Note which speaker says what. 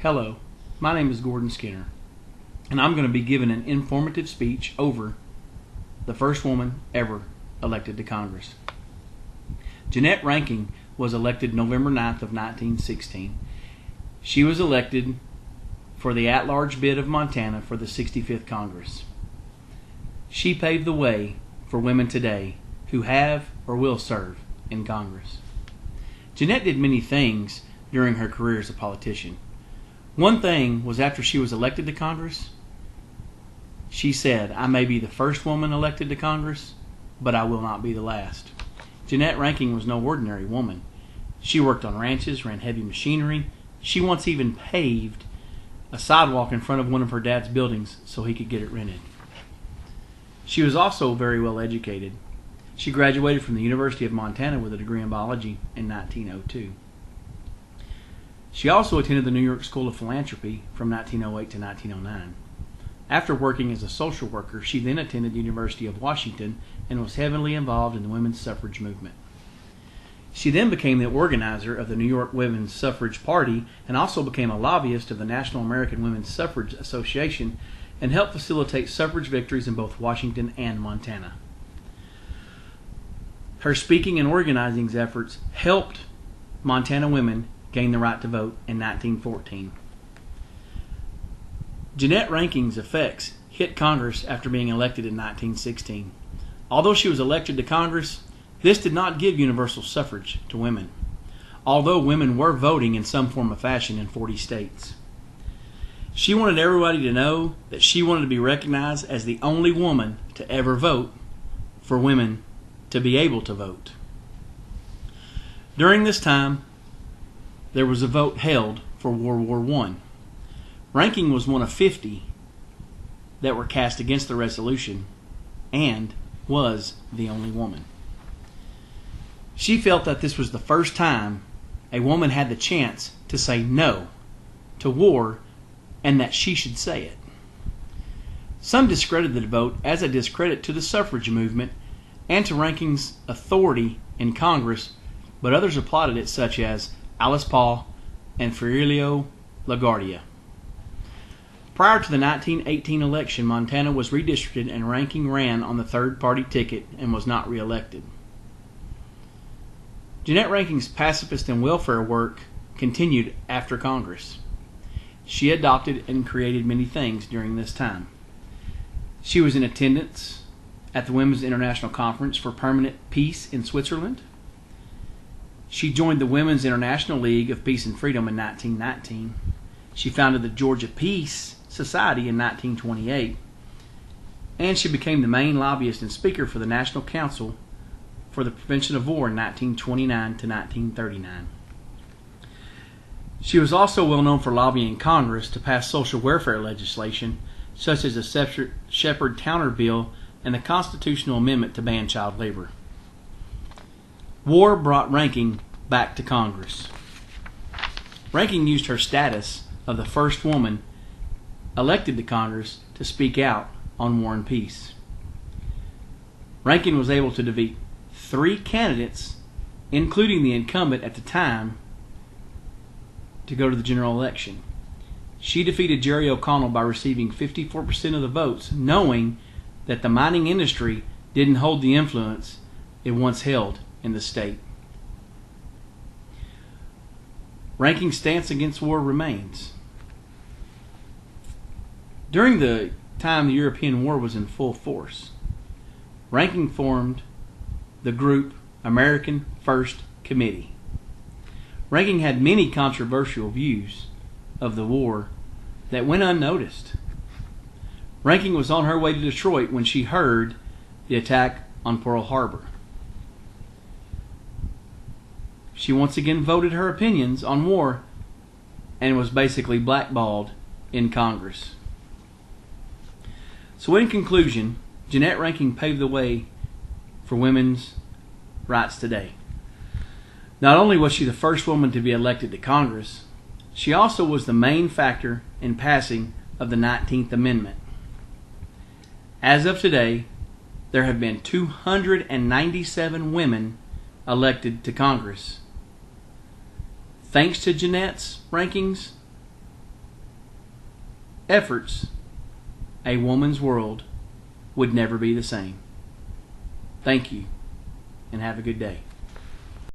Speaker 1: Hello, my name is Gordon Skinner, and I'm going to be giving an informative speech over the first woman ever elected to Congress. Jeannette Rankin was elected November 9th of 1916. She was elected for the at-large bid of Montana for the 65th Congress. She paved the way for women today who have or will serve in Congress. Jeannette did many things during her career as a politician. One thing was, after she was elected to Congress, she said, "I may be the first woman elected to Congress, but I will not be the last." Jeannette Rankin was no ordinary woman. She worked on ranches, ran heavy machinery. She once even paved a sidewalk in front of one of her dad's buildings so he could get it rented. She was also very well educated. She graduated from the University of Montana with a degree in biology in 1902. She also attended the New York School of Philanthropy from 1908 to 1909. After working as a social worker, she then attended the University of Washington and was heavily involved in the women's suffrage movement. She then became the organizer of the New York Women's Suffrage Party and also became a lobbyist of the National American Women's Suffrage Association and helped facilitate suffrage victories in both Washington and Montana. Her speaking and organizing efforts helped Montana women gain the right to vote in 1914. Jeannette Rankin's effects hit Congress after being elected in 1916. Although she was elected to Congress, this did not give universal suffrage to women, although women were voting in some form or fashion in 40 states. She wanted everybody to know that she wanted to be recognized as the only woman to ever vote for women to be able to vote. During this time, there was a vote held for World War I. Rankin was one of 50 that were cast against the resolution and was the only woman. She felt that this was the first time a woman had the chance to say no to war and that she should say it. Some discredited the vote as a discredit to the suffrage movement and to Rankin's authority in Congress, but others applauded it, such as Alice Paul and Fiorello LaGuardia. Prior to the 1918 election, Montana was redistricted and Rankin ran on the third-party ticket and was not reelected. Jeannette Rankin's pacifist and welfare work continued after Congress. She adopted and created many things during this time. She was in attendance at the Women's International Conference for Permanent Peace in Switzerland. She joined the Women's International League of Peace and Freedom in 1919. She founded the Georgia Peace Society in 1928. And she became the main lobbyist and speaker for the National Council for the Prevention of War in 1929 to 1939. She was also well known for lobbying Congress to pass social welfare legislation such as the Shepard-Towner Bill and the constitutional amendment to ban child labor. War brought Rankin back to Congress. Rankin used her status of the first woman elected to Congress to speak out on war and peace. Rankin was able to defeat 3 candidates, including the incumbent at the time, to go to the general election. She defeated Jerry O'Connell by receiving 54% of the votes, knowing that the mining industry didn't hold the influence it once held in the state. Rankin's stance against war remains. During the time the European War was in full force, Rankin formed the group American First Committee. Rankin had many controversial views of the war that went unnoticed. Rankin was on her way to Detroit when she heard the attack on Pearl Harbor. She once again voted her opinions on war and was basically blackballed in Congress. So in conclusion, Jeannette Rankin paved the way for women's rights today. Not only was she the first woman to be elected to Congress, she also was the main factor in passing of the 19th Amendment. As of today, there have been 297 women elected to Congress. Thanks to Jeannette's rankings, efforts, a woman's world would never be the same. Thank you, and have a good day.